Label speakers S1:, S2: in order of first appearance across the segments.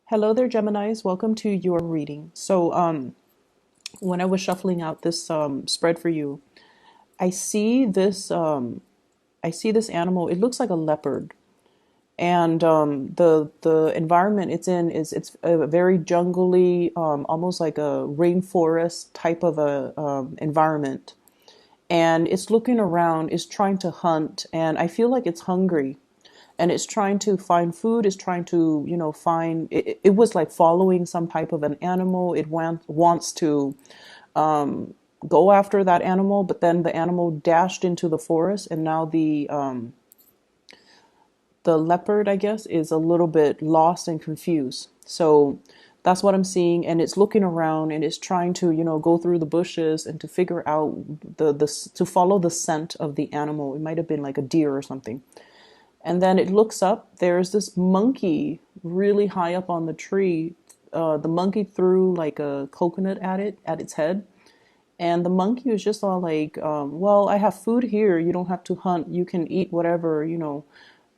S1: Hello there, Geminis. Welcome to your reading. When I was shuffling out this spread for you, I see this animal. It looks like a leopard, and the environment it's in is it's a very jungly, almost like a rainforest type of a environment. And it's looking around, it's trying to hunt, and I feel like it's hungry and it's trying to find food, it's trying to, find it was like following some type of an animal. It wants to go after that animal, but then the animal dashed into the forest, and now the leopard, I guess, is a little bit lost and confused. So that's what I'm seeing, and it's looking around and it's trying to, go through the bushes and to figure out to follow the scent of the animal. It might have been like a deer or something. And then it looks up. There's this monkey really high up on the tree. The monkey threw like a coconut at its head. And the monkey was just all like, well, I have food here. You don't have to hunt. You can eat whatever,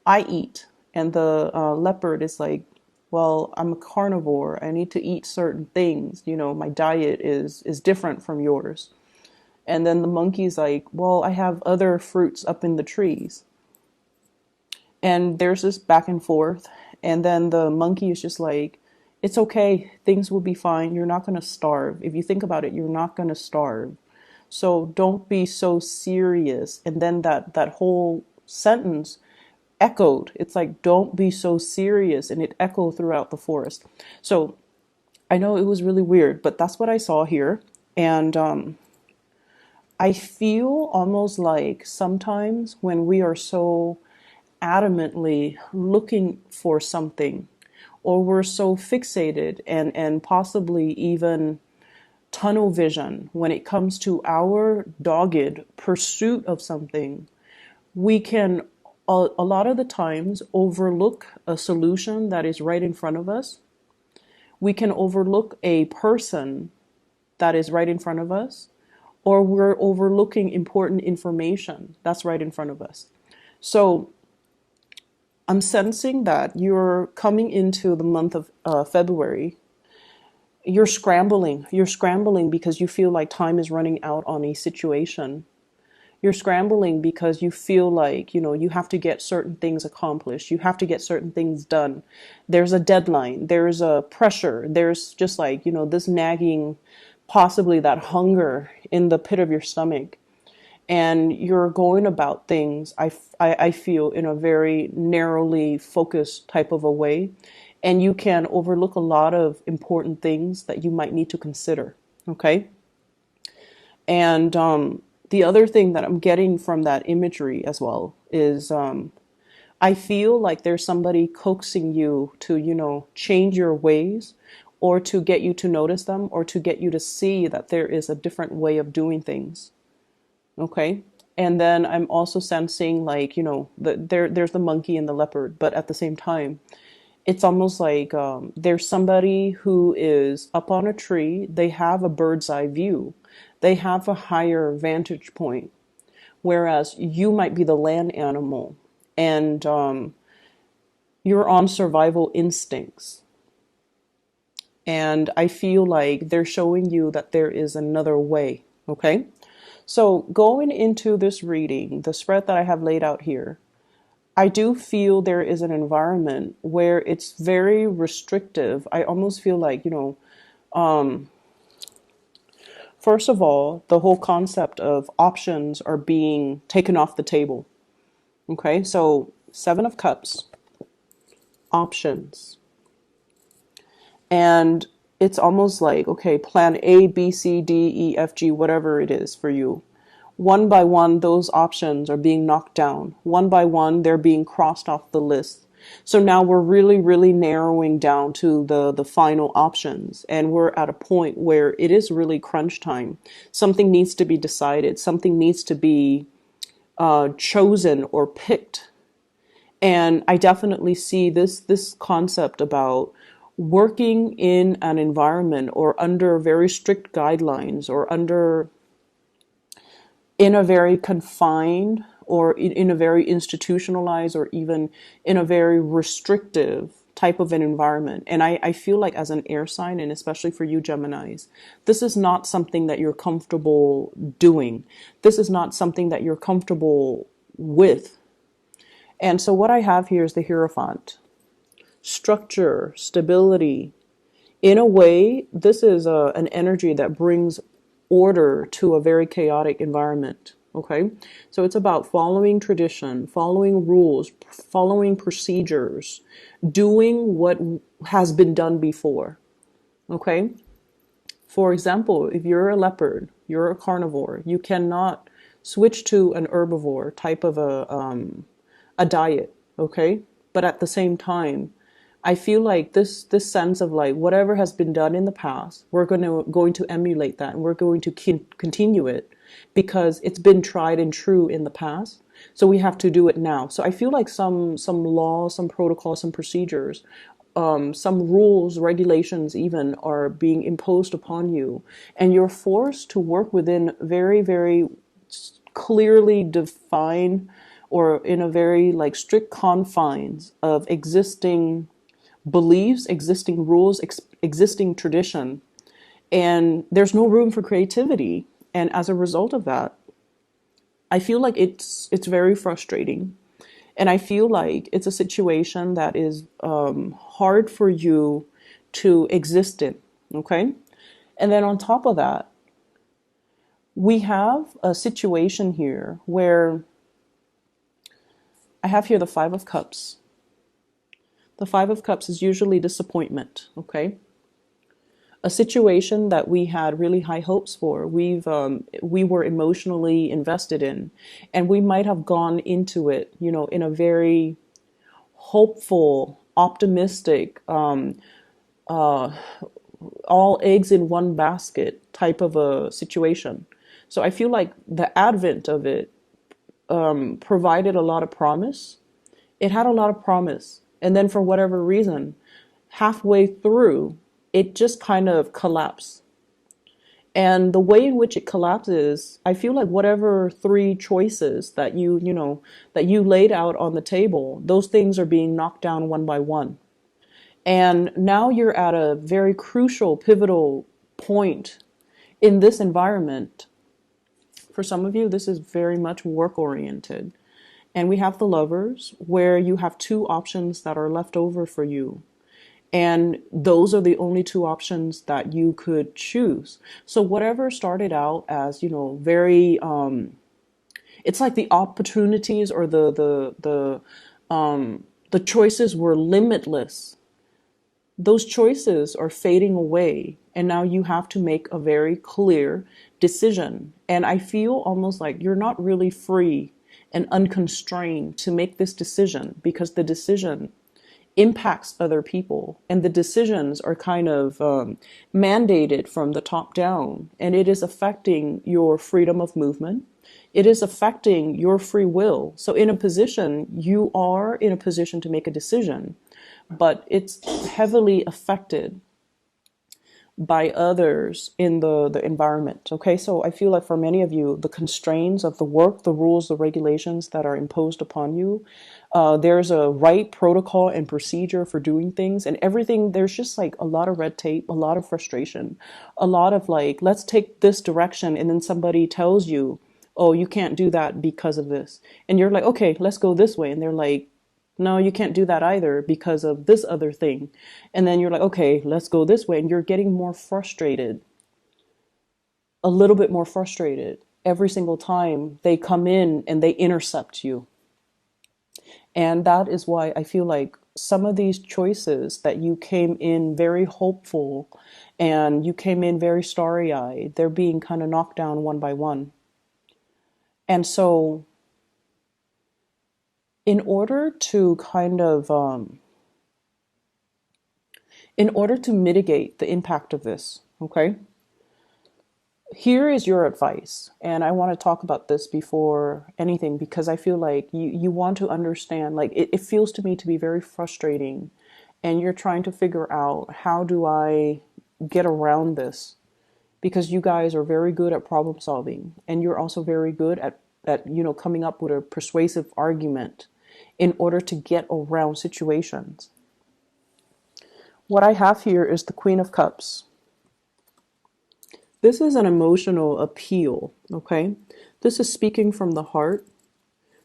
S1: I eat. And the leopard is like, well, I'm a carnivore. I need to eat certain things. My diet is different from yours. And then the monkey's like, well, I have other fruits up in the trees. And there's this back and forth. And then the monkey is just like, it's okay. Things will be fine. You're not going to starve. If you think about it, you're not going to starve. So don't be so serious. And then that whole sentence echoed. It's like, don't be so serious. And it echoed throughout the forest. So I know it was really weird, but that's what I saw here. And I feel almost like sometimes when we are so adamantly looking for something, or we're so fixated and possibly even tunnel vision when it comes to our dogged pursuit of something, we can a lot of the times overlook a solution that is right in front of us. We can overlook a person that is right in front of us, or we're overlooking important information that's right in front of us. So I'm sensing that you're coming into the month of February. You're scrambling. You're scrambling because you feel like time is running out on a situation. You're scrambling because you feel like, you have to get certain things accomplished. You have to get certain things done. There's a deadline. There's a pressure. There's just like, this nagging, possibly that hunger in the pit of your stomach. And you're going about things, I feel, in a very narrowly focused type of a way. And you can overlook a lot of important things that you might need to consider. Okay. And the other thing that I'm getting from that imagery as well is I feel like there's somebody coaxing you to, change your ways, or to get you to notice them, or to get you to see that there is a different way of doing things. Okay. And then I'm also sensing like, there's the monkey and the leopard, but at the same time, it's almost like there's somebody who is up on a tree. They have a bird's eye view. They have a higher vantage point, whereas you might be the land animal, and you're on survival instincts. And I feel like they're showing you that there is another way. Okay. So going into this reading, the spread that I have laid out here, I do feel there is an environment where it's very restrictive. I almost feel like, first of all, the whole concept of options are being taken off the table. Okay, so Seven of Cups, options. And it's almost like, okay, plan A, B, C, D, E, F, G, whatever it is for you. One by one, those options are being knocked down. One by one, they're being crossed off the list. So now we're really, really narrowing down to the final options. And we're at a point where it is really crunch time. Something needs to be decided. Something needs to be chosen or picked. And I definitely see this concept about working in an environment or under very strict guidelines, or in a very confined, or in a very institutionalized, or even in a very restrictive type of an environment. And I feel like as an air sign, and especially for you Geminis, this is not something that you're comfortable doing. This is not something that you're comfortable with. And so what I have here is the Hierophant. Structure, stability. In a way, this is an energy that brings order to a very chaotic environment. Okay, so it's about following tradition, following rules, following procedures, doing what has been done before. Okay, for example, if you're a leopard, you're a carnivore, you cannot switch to an herbivore type of a diet. Okay, but at the same time, I feel like this sense of like whatever has been done in the past, we're going to emulate that, and we're going to continue it because it's been tried and true in the past. So we have to do it now. So I feel like some laws, some protocols, some procedures, some rules, regulations even are being imposed upon you, and you're forced to work within very, very clearly defined or in a very like strict confines of existing beliefs, existing rules, existing tradition, and there's no room for creativity. And as a result of that, I feel like it's very frustrating, and I feel like it's a situation that is hard for you to exist in. Okay, and then on top of that, we have a situation here where I have here the Five of Cups. The Five of Cups is usually disappointment, okay? A situation that we had really high hopes for, we were emotionally invested in, and we might have gone into it, you know, in a very hopeful, optimistic, all eggs in one basket type of a situation. So I feel like the advent of it provided a lot of promise. It had a lot of promise. And then for whatever reason, halfway through, it just kind of collapsed. And the way in which it collapses, I feel like whatever three choices that that you laid out on the table, those things are being knocked down one by one. And now you're at a very crucial, pivotal point in this environment. For some of you, this is very much work oriented. And we have the Lovers, where you have two options that are left over for you. And those are the only two options that you could choose. So whatever started out as, very, it's like the opportunities or the choices were limitless. Those choices are fading away, and now you have to make a very clear decision. And I feel almost like you're not really free and unconstrained to make this decision, because the decision impacts other people, and the decisions are kind of mandated from the top down, and it is affecting your freedom of movement. It is affecting your free will. So you are in a position to make a decision, but it's heavily affected by others in the environment. Okay, so I feel like for many of you, the constraints of the work, the rules, the regulations that are imposed upon you, there's a right protocol and procedure for doing things, and everything, there's just like a lot of red tape, a lot of frustration, a lot of like, let's take this direction, and then somebody tells you, oh, you can't do that because of this. And you're like, okay, let's go this way. And they're like, no, you can't do that either because of this other thing. And then you're like, okay, let's go this way. And you're getting more frustrated, a little bit more frustrated every single time they come in and they intercept you. And that is why I feel like some of these choices that you came in very hopeful and you came in very starry-eyed, they're being kind of knocked down one by one. And so in order to mitigate the impact of this, okay, here is your advice. And I want to talk about this before anything, because I feel like you want to understand, like it feels to me to be very frustrating, and you're trying to figure out, how do I get around this? Because you guys are very good at problem solving, and you're also very good at coming up with a persuasive argument in order to get around situations. What I have here is the Queen of Cups. This is an emotional appeal, okay? This is speaking from the heart.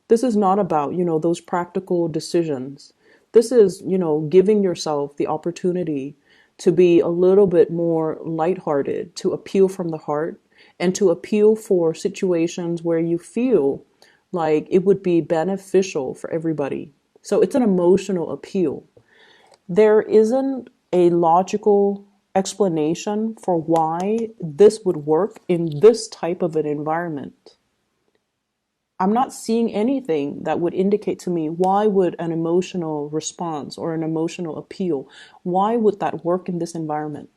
S1: This is not about, those practical decisions. This is, giving yourself the opportunity to be a little bit more lighthearted, to appeal from the heart, and to appeal for situations where you feel like it would be beneficial for everybody. So it's an emotional appeal. There isn't a logical explanation for why this would work in this type of an environment. I'm not seeing anything that would indicate to me why would an emotional response or an emotional appeal, why would that work in this environment?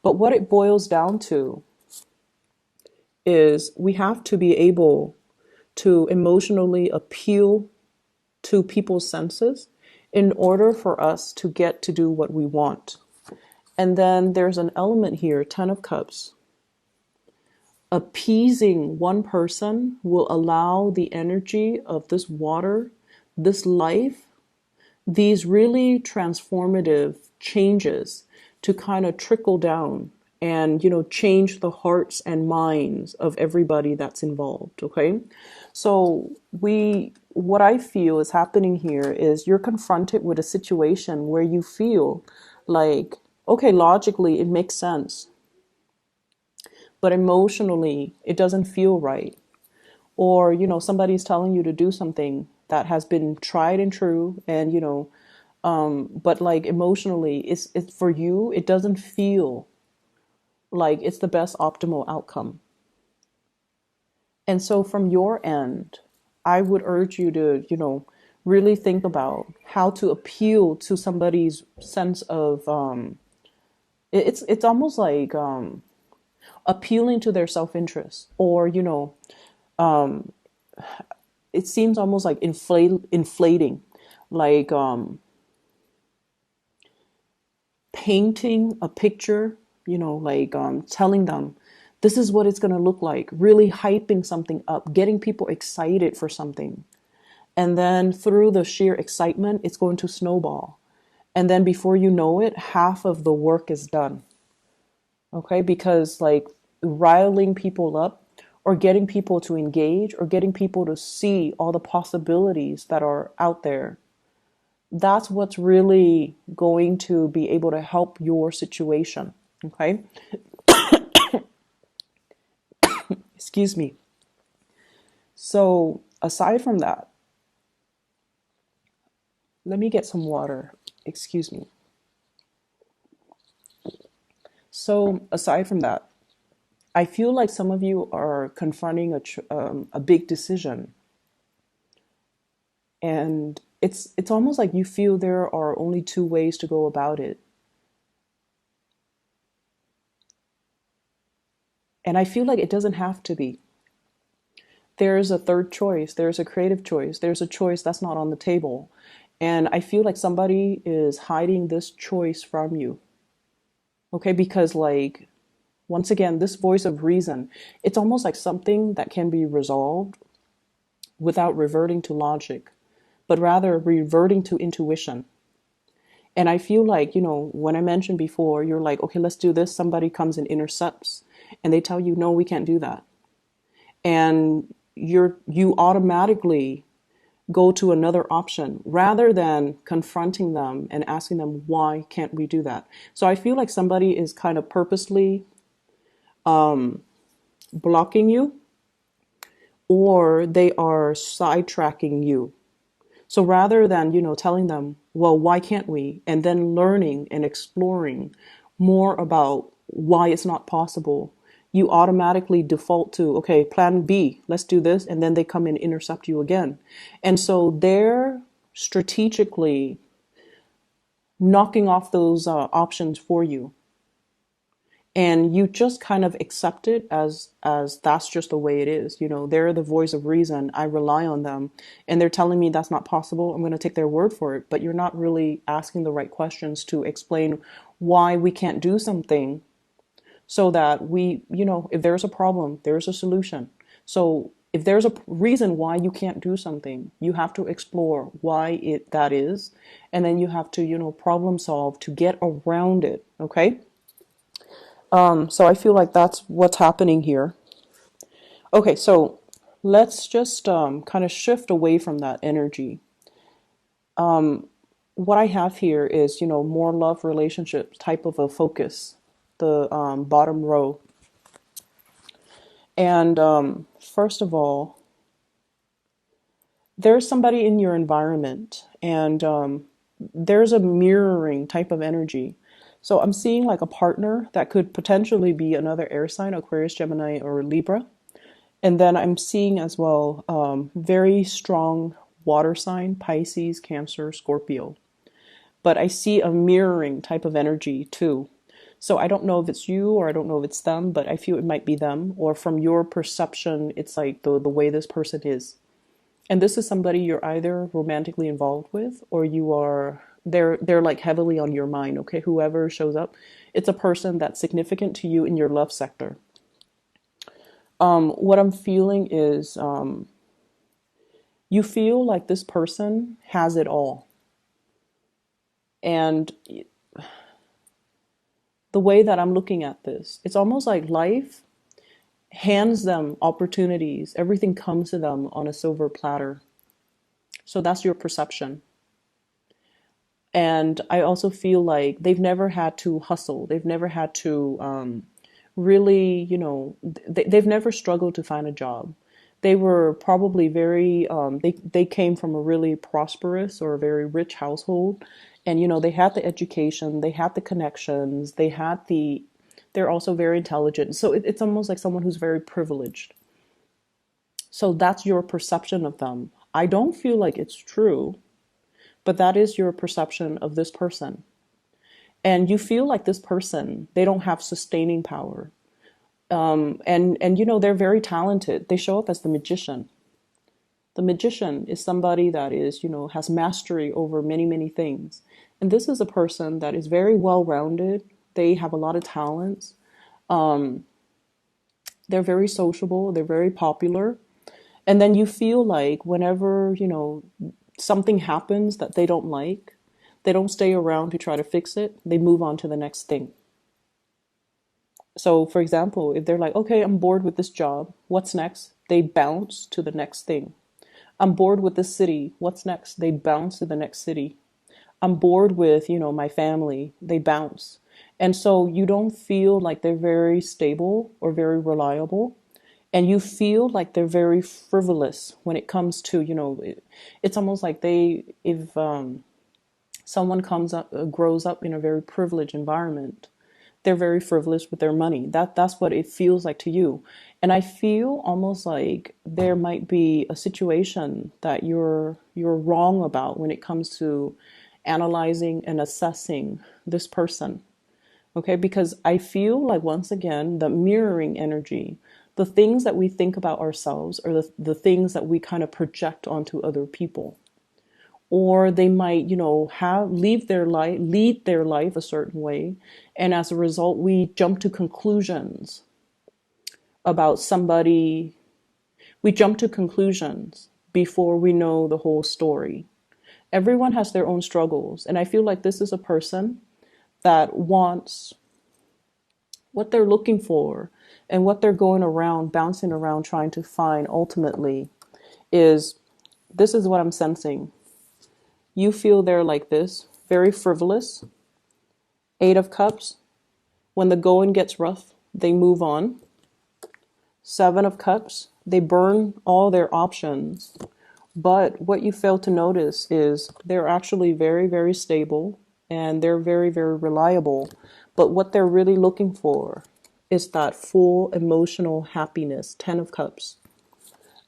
S1: But what it boils down to is we have to be able to emotionally appeal to people's senses in order for us to get to do what we want. And then there's an element here, Ten of Cups. Appeasing one person will allow the energy of this water, this life, these really transformative changes to kind of trickle down and, change the hearts and minds of everybody that's involved. Okay. So what I feel is happening here is you're confronted with a situation where you feel like, okay, logically it makes sense, but emotionally it doesn't feel right. Or, somebody's telling you to do something that has been tried and true, and, but like emotionally, it's for you, it doesn't feel like it's the best optimal outcome. And so from your end, I would urge you to, really think about how to appeal to somebody's sense of, it's almost like appealing to their self-interest, or, it seems almost like inflating, like painting a picture, like telling them this is what it's going to look like, really hyping something up, getting people excited for something. And then through the sheer excitement, it's going to snowball. And then before you know it, half of the work is done. Okay, because like riling people up or getting people to engage or getting people to see all the possibilities that are out there, that's what's really going to be able to help your situation. Okay, excuse me. So aside from that, let me get some water. Excuse me. So aside from that, I feel like some of you are confronting a big decision, and it's almost like you feel there are only two ways to go about it. And I feel like it doesn't have to be. There's a third choice. There's a creative choice. There's a choice that's not on the table. And I feel like somebody is hiding this choice from you. Okay, because like, once again, this voice of reason, it's almost like something that can be resolved without reverting to logic, but rather reverting to intuition. And I feel like, when I mentioned before, you're like, okay, let's do this. Somebody comes and intercepts and they tell you, no, we can't do that. And you automatically go to another option rather than confronting them and asking them, why can't we do that? So I feel like somebody is kind of purposely blocking you, or they are sidetracking you. So rather than, telling them, well, why can't we? And then learning and exploring more about why it's not possible, you automatically default to, okay, plan B, let's do this. And then they come and intercept you again. And so they're strategically knocking off those options for you. And you just kind of accept it as that's just the way it is. They're the voice of reason. I rely on them, and they're telling me that's not possible. I'm going to take their word for it. But you're not really asking the right questions to explain why we can't do something, so that we, if there's a problem, there's a solution. So If there's a reason why you can't do something, you have to explore why that is, and then you have to, problem solve to get around it. Okay. So I feel like that's what's happening here. Okay, so let's just kind of shift away from that energy. What I have here is, more love relationship type of a focus, the bottom row. And first of all, there's somebody in your environment, and there's a mirroring type of energy. So I'm seeing like a partner that could potentially be another air sign, Aquarius, Gemini, or Libra. And then I'm seeing as well very strong water sign, Pisces, Cancer, Scorpio. But I see a mirroring type of energy too. So I don't know if it's you or I don't know if it's them, but I feel it might be them. Or from your perception, it's like the way this person is. And this is somebody you're either romantically involved with, or they're like heavily on your mind. Okay, whoever shows up, it's a person that's significant to you in your love sector. What I'm feeling is you feel like this person has it all. And the way that I'm looking at this, it's almost like life hands them opportunities. Everything comes to them on a silver platter. So that's your perception. And I also feel like they've never had to hustle. They've never had to really, they've never struggled to find a job. They were probably they came from a really prosperous or a very rich household. And, they had the education, they had the connections, they're also very intelligent. So it's almost like someone who's very privileged. So that's your perception of them. I don't feel like it's true, but that is your perception of this person. And you feel like this person, they don't have sustaining power. And they're very talented. They show up as the magician. The magician is somebody that is, has mastery over many, many things. And this is a person that is very well-rounded. They have a lot of talents. They're very sociable. They're very popular. And then you feel like whenever, something happens that they don't like, they don't stay around to try to fix it. They move on to the next thing. So, for example, if they're like, okay, I'm bored with this job, what's next? They bounce to the next thing. I'm bored with this city, what's next? They bounce to the next city. I'm bored with, my family, they bounce. And so you don't feel like they're very stable or very reliable. And you feel like they're very frivolous when it comes to, it's almost like if someone grows up in a very privileged environment, they're very frivolous with their money. That's what it feels like to you. And I feel almost like there might be a situation that you're wrong about when it comes to analyzing and assessing this person. Okay, because I feel like, once again, the mirroring energy, the things that we think about ourselves are the things that we kind of project onto other people. Or they might, lead their life a certain way. And as a result, we jump to conclusions about somebody. We jump to conclusions before we know the whole story. Everyone has their own struggles. And I feel like this is a person that wants what they're looking for, and what they're going around, bouncing around, trying to find ultimately is, this is what I'm sensing. You feel they're like this, very frivolous. 8 of Cups. When the going gets rough, they move on. 7 of Cups. They burn all their options. But what you fail to notice is they're actually very, very stable, and they're very, very reliable. But what they're really looking for is that full emotional happiness. 10 of Cups.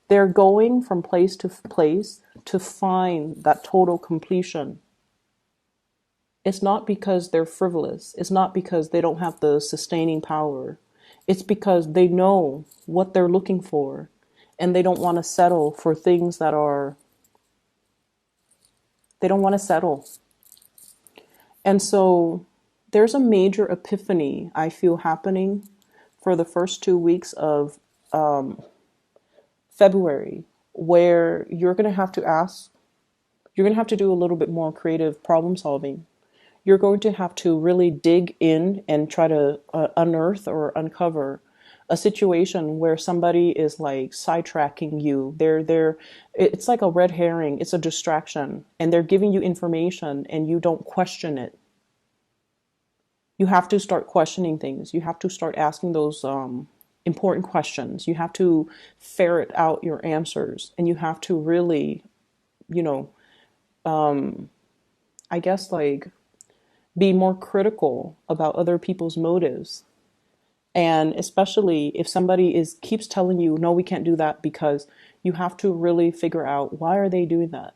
S1: They're going from place to place to find that total completion. It's not because they're frivolous. It's not because they don't have the sustaining power. It's because they know what they're looking for, and they don't want to settle for things that are, they don't want to settle. And so there's a major epiphany I feel happening for the first 2 weeks of February, where you're going to have to do a little bit more creative problem solving. You're going to have to really dig in and try to unearth or uncover a situation where somebody is like sidetracking you. It's like a red herring. It's a distraction, and they're giving you information and you don't question it. You have to start questioning things. You have to start asking those important questions. You have to ferret out your answers, and you have to really, you know, I guess like be more critical about other people's motives. And especially if somebody is keeps telling you, no, we can't do that, because you have to really figure out why are they doing that.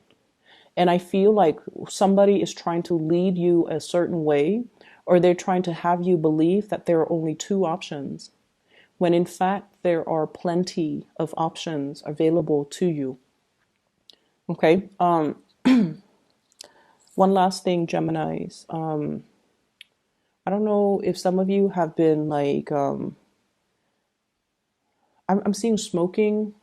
S1: And I feel like somebody is trying to lead you a certain way, or they're trying to have you believe that there are only two options, when in fact there are plenty of options available to you. Okay. One last thing, Geminis. I don't know if some of you have been like, I'm seeing smoking,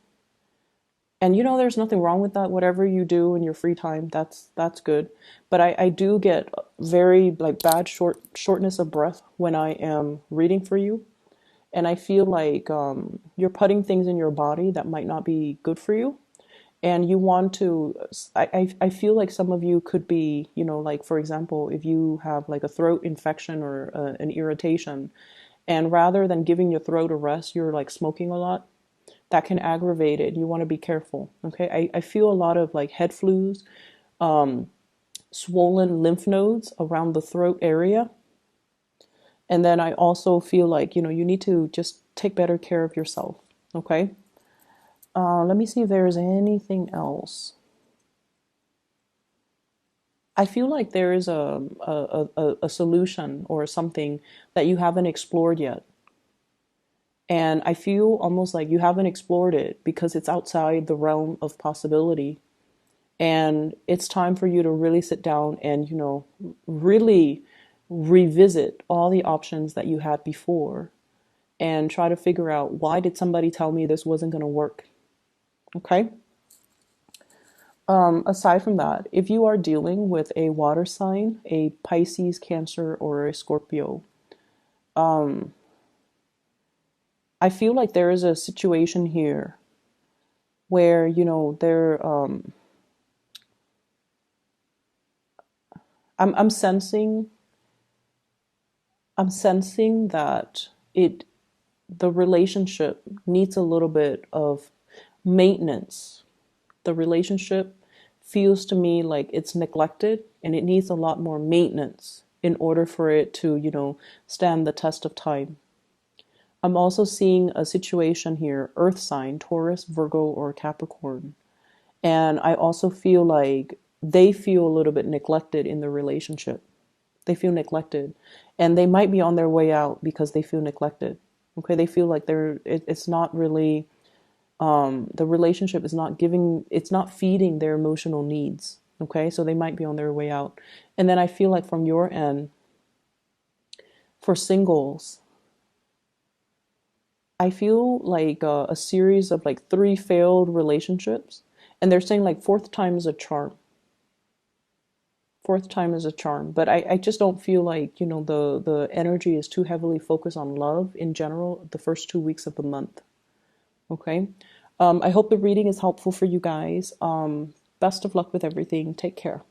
S1: and there's nothing wrong with that. Whatever you do in your free time, that's good. But I do get very like bad shortness of breath when I am reading for you, and I feel like you're putting things in your body that might not be good for you. And you want to, I feel like some of you could be, like for example, if you have like a throat infection or an irritation, and rather than giving your throat a rest, you're like smoking a lot, that can aggravate it. You want to be careful. Okay. I feel a lot of like head flus, swollen lymph nodes around the throat area. And then I also feel like, you need to just take better care of yourself. Okay. Let me see if there's anything else. I feel like there is a solution or something that you haven't explored yet. And I feel almost like you haven't explored it because it's outside the realm of possibility. And it's time for you to really sit down and, really revisit all the options that you had before and try to figure out, why did somebody tell me this wasn't going to work? Okay. Aside from that, if you are dealing with a water sign, a Pisces, Cancer, or a Scorpio, I feel like there is a situation here where, I'm, I'm sensing, I'm sensing that the relationship needs a little bit of maintenance. The relationship feels to me like it's neglected, and it needs a lot more maintenance in order for it to, stand the test of time. I'm also seeing a situation here, earth sign, Taurus, Virgo, or Capricorn. And I also feel like they feel a little bit neglected in the relationship. They feel neglected, and they might be on their way out because they feel neglected. Okay, they feel like it's not really, the relationship is not it's not feeding their emotional needs. Okay, so they might be on their way out. And then I feel like from your end, for singles, I feel like a series of like 3 failed relationships, and they're saying like fourth time is a charm. Fourth time is a charm, but I just don't feel like, the energy is too heavily focused on love in general the first 2 weeks of the month. Okay. I hope the reading is helpful for you guys. Best of luck with everything. Take care.